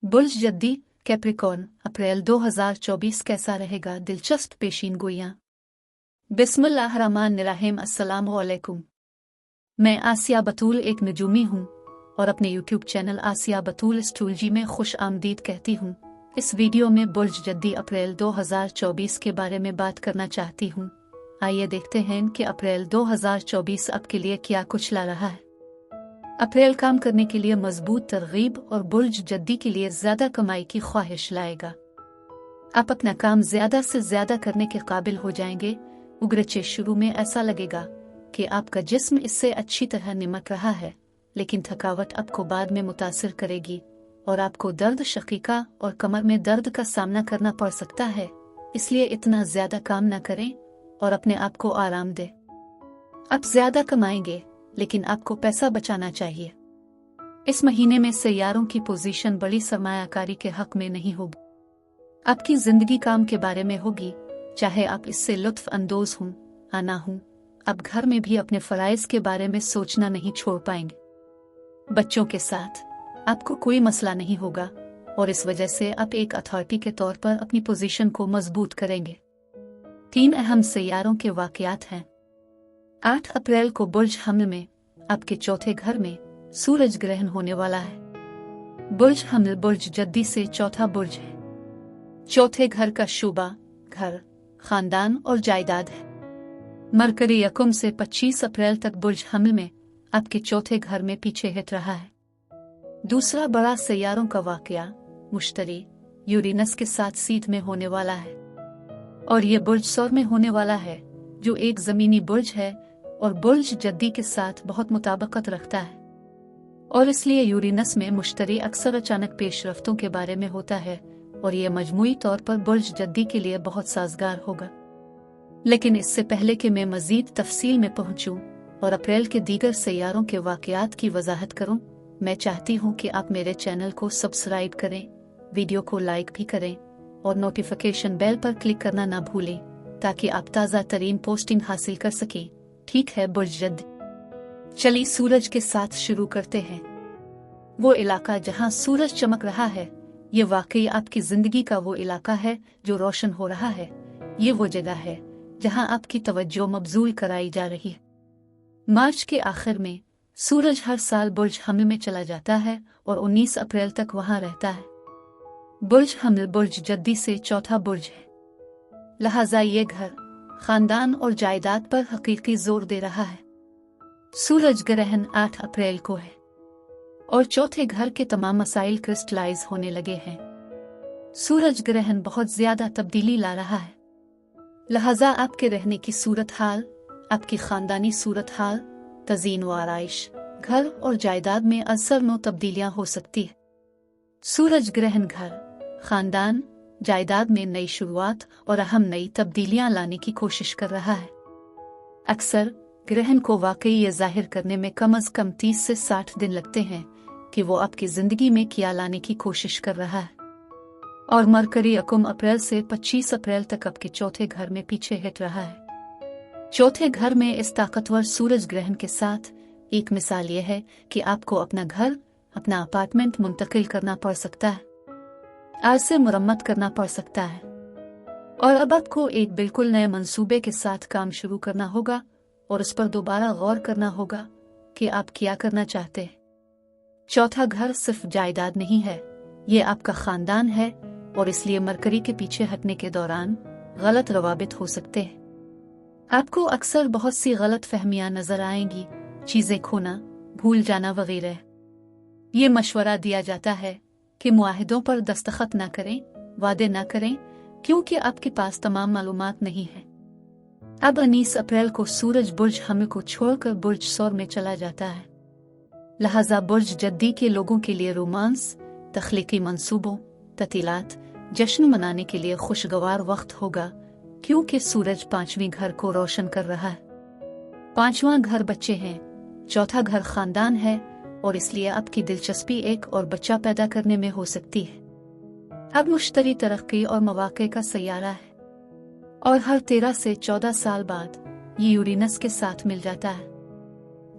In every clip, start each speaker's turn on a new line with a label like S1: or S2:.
S1: बुल्ज जद्दी Capricorn अप्रैल 2024 कैसा रहेगा? दिलचस्प पेशीनगोइयां। बिस्मिल्लाहिर्रहमानिर्रहीम। अस्सलामु अलैकुम। मैं आसिया बतूल एक नजूमी हूँ और अपने यूट्यूब चैनल आसिया बतूल एस्ट्रोलॉजी में खुश आमदीद कहती हूँ। इस वीडियो में बुल्ज जद्दी अप्रैल 2024 के बारे में बात करना चाहती हूँ। आइए देखते हैं कि अप्रैल 2024 आपके लिए क्या कुछ ला रहा है। अप्रैल काम करने के लिए मजबूत तरगीब और बुल्ज जद्दी के लिए ज्यादा कमाई की ख्वाहिश लाएगा। आप अपना काम ज्यादा से ज्यादा करने के काबिल हो जाएंगे। उग्रचे शुरू में ऐसा लगेगा कि आपका जिस्म इससे अच्छी तरह निमट रहा है, लेकिन थकावट आपको बाद में मुतासिर करेगी और आपको दर्द शकीका और कमर में दर्द का सामना करना पड़ सकता है। इसलिए इतना ज्यादा काम न करें और अपने आप को आराम दें। आप ज्यादा कमाएंगे, लेकिन आपको पैसा बचाना चाहिए। इस महीने में सैयारों की पोजीशन बड़ी सरमायाकारी के हक में नहीं होगी। आपकी जिंदगी काम के बारे में होगी, चाहे आप इससे लुत्फ अंदोज हों या ना हों। आप घर में भी अपने फराइज के बारे में सोचना नहीं छोड़ पाएंगे। बच्चों के साथ आपको कोई मसला नहीं होगा और इस वजह से आप एक अथॉरिटी के तौर पर अपनी पोजीशन को मजबूत करेंगे। 3 अहम सैयारों के वाकयात हैं। 8 अप्रैल को बुल्ज हमल में आपके चौथे घर में सूरज ग्रहण होने वाला है। बुल्ज हमल बुल्ज जद्दी से चौथा बुल्ज है। चौथे घर का शोबा घर, खानदान और जायदाद है। मरकरी यकुम से 25 अप्रैल तक बुल्ज हमल में आपके चौथे घर में पीछे हट रहा है। दूसरा बड़ा सैयारों का वाकया मुश्तरी यूरेनस के साथ सीध में होने वाला है और ये बुल्ज सौर में होने वाला है, जो एक जमीनी बुल्ज है और बुल्ज जद्दी के साथ बहुत मुताबिकत रखता है। और इसलिए यूरेनस में मुश्तरी अक्सर अचानक पेशरफ्तों के बारे में होता है और यह मजमूई तौर पर बुल्ज जद्दी के लिए बहुत साजगार होगा। लेकिन इससे पहले कि मैं मजीद तफसील में पहुंचूं और अप्रैल के दीगर सैयारों के वाकयात की वजाहत करूं, मैं चाहती हूं कि आप मेरे चैनल को सब्सक्राइब करें, वीडियो को लाइक भी करें और नोटिफिकेशन बेल पर क्लिक करना ना भूलें, ताकि आप ताज़ा तरीन पोस्टिंग हासिल कर सकें। ठीक है, बुल्ज जद्दी। चलिए सूरज के साथ शुरू करते हैं। वो इलाका जहां सूरज चमक रहा है, ये वाकई आपकी जिंदगी का वो इलाका है जो रोशन हो रहा है। ये वो जगह है जहां आपकी तवज्जो मबजूल कराई जा रही है। मार्च के आखिर में सूरज हर साल बुल्ज हमल में चला जाता है और 19 अप्रैल तक वहां रहता है। बुल्ज हमल बुल्ज जद्दी से चौथा बुल्ज है, लिहाजा ये घर, खानदान और जायदाद पर हकीकी जोर दे रहा है। सूरज ग्रहण 8 अप्रैल को है और चौथे घर के तमाम मसाइल क्रिस्टलाइज होने लगे हैं। सूरज ग्रहण बहुत ज्यादा तब्दीली ला रहा है, लिहाजा आपके रहने की सूरत हाल, आपकी खानदानी सूरत हाल, तज़ीन व आराइश, घर और जायदाद में असर तब्दीलियां हो सकती है। सूरज ग्रहण घर, खानदान, जायदाद में नई शुरुआत और अहम नई तब्दीलियां लाने की कोशिश कर रहा है। अक्सर ग्रहण को वाकई ये जाहिर करने में कम से कम 30 से 60 दिन लगते हैं कि वो आपकी जिंदगी में क्या लाने की कोशिश कर रहा है। और मरकरी यकुम अप्रैल से 25 अप्रैल तक आपके चौथे घर में पीछे हट रहा है। चौथे घर में इस ताकतवर सूरज ग्रहण के साथ एक मिसाल यह है कि आपको अपना घर, अपना अपार्टमेंट मुंतकिल करना पड़ सकता है, आज से मुरम्मत करना पड़ सकता है और अब आपको एक बिल्कुल नए मंसूबे के साथ काम शुरू करना होगा और उस पर दोबारा गौर करना होगा कि आप क्या करना चाहते हैं। चौथा घर सिर्फ जायदाद नहीं है, ये आपका खानदान है और इसलिए मरकरी के पीछे हटने के दौरान गलत रवाबित हो सकते हैं। आपको अक्सर बहुत सी गलत फहमियां नजर आएंगी, चीजें खोना, भूल जाना वगैरह। ये मशवरा दिया जाता है कि मुआहिदों पर दस्तखत न करें, वादे न करें, क्योंकि आपके पास तमाम मालूमात नहीं है। अब 19 अप्रैल को सूरज बुल्ज हमल को छोड़कर बुल्ज सौर में चला जाता है, लिहाजा बुल्ज जद्दी के लोगों के लिए रोमांस, तख्लीकी मंसूबों, ततीलात, जश्न मनाने के लिए खुशगवार वक्त होगा, क्योंकि सूरज 5वें घर को रोशन कर रहा है। 5वां घर बच्चे हैं, चौथा घर खानदान है और इसलिए आपकी दिलचस्पी एक और बच्चा पैदा करने में हो सकती है। अब मुश्तरी तरक्की और मौके का सैयारा है और हर 13 से 14 साल बाद ये यूरेनस के साथ मिल जाता है।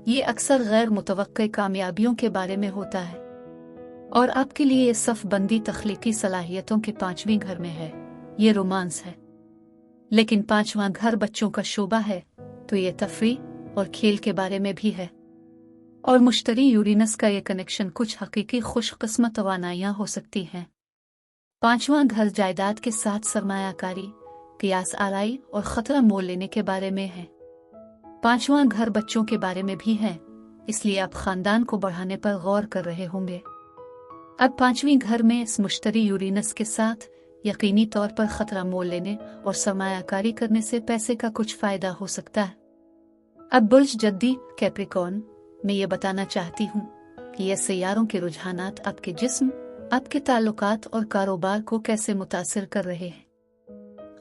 S1: ये अक्सर गैर मुतवक्के कामयाबियों के बारे में होता है। और आपके लिए ये सफ बंदी तख्लीकी सलाहियतों के 5वीं घर में है। ये रोमांस है। लेकिन 5वां घर बच्चों का शोबा है, तो ये तफरीह और खेल के बारे में भी है। और मुश्तरी यूरेनस का ये कनेक्शन कुछ हकीकी खुशकिस्मत तवानाइयाँ हो सकती हैं। 5वां घर जायदाद के साथ सरमायाकारी, कियास आराई और खतरा मोल लेने के बारे में है। 5वां घर बच्चों के बारे में भी है, इसलिए आप खानदान को बढ़ाने पर गौर कर रहे होंगे। अब 5वीं घर में इस मुश्तरी यूरेनस के साथ यकीनी तौर पर खतरा मोल लेने और सरमायाकारी करने से पैसे का कुछ फायदा हो सकता है। अब बुर्ज जद्दी कैप्रिकॉर्न में ये बताना चाहती हूँ कि ये सैयारों के रुझानात आपके जिस्म, आपके ताल्लुकात और कारोबार को कैसे मुतासिर कर रहे हैं।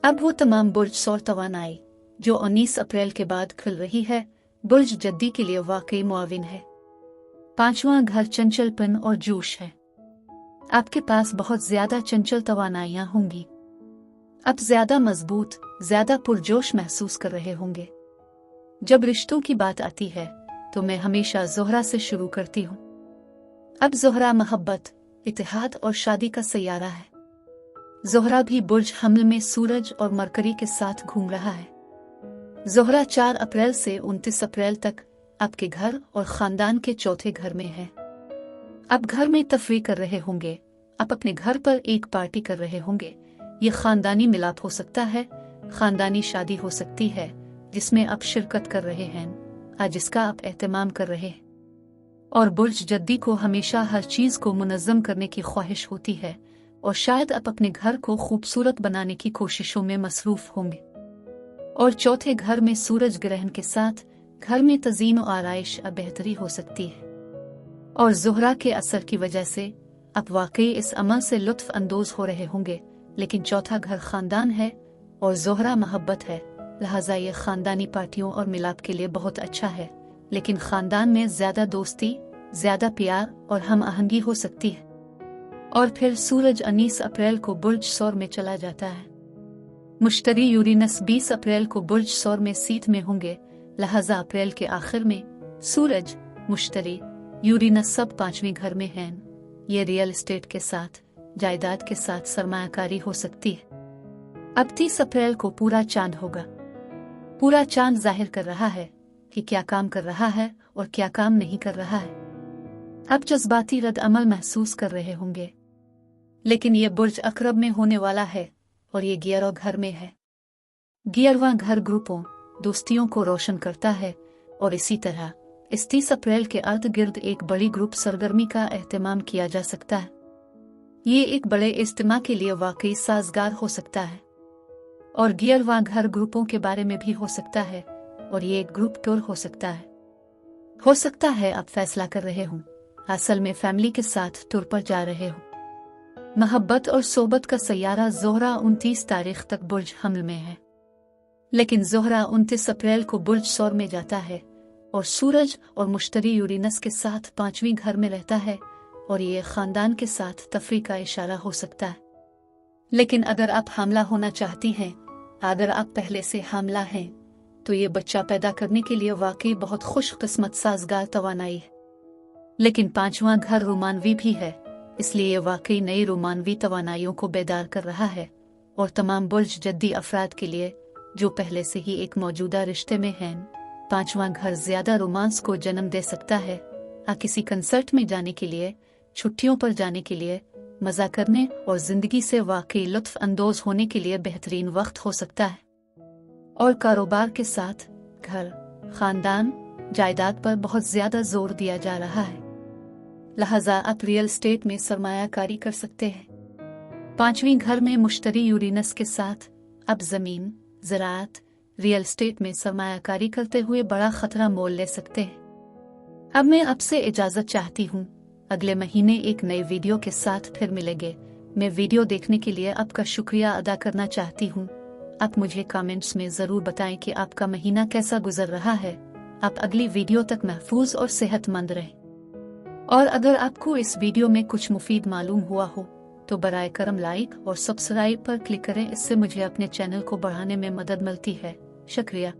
S1: अब वो तमाम बुर्ज सौर तवानाई जो 19 अप्रैल के बाद खुल रही है, बुर्ज जद्दी के लिए वाकई मुआविन है। 5वां घर चंचलपन और जोश है। आपके पास बहुत ज्यादा चंचल तवानाइयां होंगी। आप ज्यादा मजबूत, ज्यादा पुरजोश महसूस कर रहे होंगे। जब रिश्तों की बात आती है तो मैं हमेशा ज़ोहरा से शुरू करती हूँ। अब ज़ोहरा मोहब्बत, इत्तेहाद और शादी का सैयारा है। ज़ोहरा भी बुर्ज हमल में सूरज और मरकरी के साथ घूम रहा है। ज़ोहरा 4 अप्रैल से 29 अप्रैल तक आपके घर और खानदान के चौथे घर में है। आप घर में तफरीह कर रहे होंगे, आप अपने घर पर एक पार्टी कर रहे होंगे। ये खानदानी मिलाप हो सकता है, खानदानी शादी हो सकती है जिसमें आप शिरकत कर रहे हैं, जिसका आप एहतमाम कर रहे हैं। और बुर्ज जद्दी को हमेशा हर चीज को मुनज़्ज़म करने की ख्वाहिश होती है और शायद आप अपने घर को खूबसूरत बनाने की कोशिशों में मसरूफ होंगे। और चौथे घर में सूरज ग्रहण के साथ घर में तज़ीन और आराइश बेहतरी हो सकती है। और ज़ोहरा के असर की वजह से आप वाकई इस अमल से लुत्फ अंदोज हो रहे होंगे। लेकिन चौथा घर खानदान है और ज़ोहरा मोहब्बत है, लिहाजा ये खानदानी पार्टियों और मिलाप के लिए बहुत अच्छा है। लेकिन खानदान में ज्यादा दोस्ती, ज्यादा प्यार और हम आहंगी हो सकती है। और फिर सूरज 19 अप्रैल को बुर्ज सौर में चला जाता है। मुश्तरी यूरेनस 20 अप्रैल को बुर्ज सौर में सीट में होंगे, लिहाजा अप्रैल के आखिर में सूरज, मुश्तरी, यूरेनस सब 5वीं घर में हैं। ये रियल एस्टेट के साथ, जायदाद के साथ सरमायाकारी हो सकती है। अब 30 अप्रैल को पूरा चांद होगा। पूरा चांद जाहिर कर रहा है कि क्या काम कर रहा है और क्या काम नहीं कर रहा है। आप जज्बाती रद्द अमल महसूस कर रहे होंगे। लेकिन ये बुर्ज अकरब में होने वाला है और ये 11वां घर में है। 11वां घर ग्रुपों, दोस्तियों को रोशन करता है और इसी तरह इस 30 अप्रैल के अर्द गिर्द एक बड़ी ग्रुप सरगर्मी का एहतमाम किया जा सकता है। ये एक बड़े इज्तिमा के लिए वाकई साजगार हो सकता है। और 11वां घर ग्रुपों के बारे में भी हो सकता है और ये एक ग्रुप टूर हो सकता है। हो सकता है आप फैसला कर रहे हों, असल में फैमिली के साथ टूर पर जा रहे हो। मोहब्बत और सोबत का सैयारा ज़ोहरा 29 तारीख तक बुर्ज हमल में है। लेकिन ज़ोहरा 29 अप्रैल को बुर्ज सौर में जाता है और सूरज और मुश्तरी यूरेनस के साथ 5वीं घर में रहता है और ये खानदान के साथ तफरीह का इशारा हो सकता है। लेकिन अगर आप हामला होना चाहती हैं, अगर आप पहले से हामला हैं, तो ये बच्चा पैदा करने के लिए वाकई बहुत खुशकिस्मत साजगार तवानाई है। लेकिन 5वां घर रोमानवी भी है, इसलिए ये वाकई नई रोमानवी तवानाइयों को बेदार कर रहा है। और तमाम बुर्ज जद्दी अफराद के लिए जो पहले से ही एक मौजूदा रिश्ते में हैं, 5वां घर ज्यादा रोमांस को जन्म दे सकता है। किसी कंसर्ट में जाने के लिए, छुट्टियों पर जाने के लिए, मजा करने और जिंदगी से वाकई लुत्फ अंदोज होने के लिए बेहतरीन वक्त हो सकता है। और कारोबार के साथ घर, खानदान, जायदाद पर बहुत ज्यादा जोर दिया जा रहा है, लिहाजा आप रियल एस्टेट में सरमायाकारी कर सकते हैं। 5वीं घर में मुश्तरी यूरेनस के साथ अब जमीन, ज़राअत, रियल एस्टेट में सरमायाकारी करते हुए बड़ा खतरा मोल ले सकते हैं। अब मैं आपसे इजाजत चाहती हूँ। अगले महीने एक नए वीडियो के साथ फिर मिलेंगे। मैं वीडियो देखने के लिए आपका शुक्रिया अदा करना चाहती हूँ। आप मुझे कमेंट्स में ज़रूर बताएं कि आपका महीना कैसा गुजर रहा है। आप अगली वीडियो तक महफूज और सेहतमंद रहें। और अगर आपको इस वीडियो में कुछ मुफीद मालूम हुआ हो तो बराए करम लाइक और सब्सक्राइब पर क्लिक करें। इससे मुझे अपने चैनल को बढ़ाने में मदद मिलती है। शुक्रिया।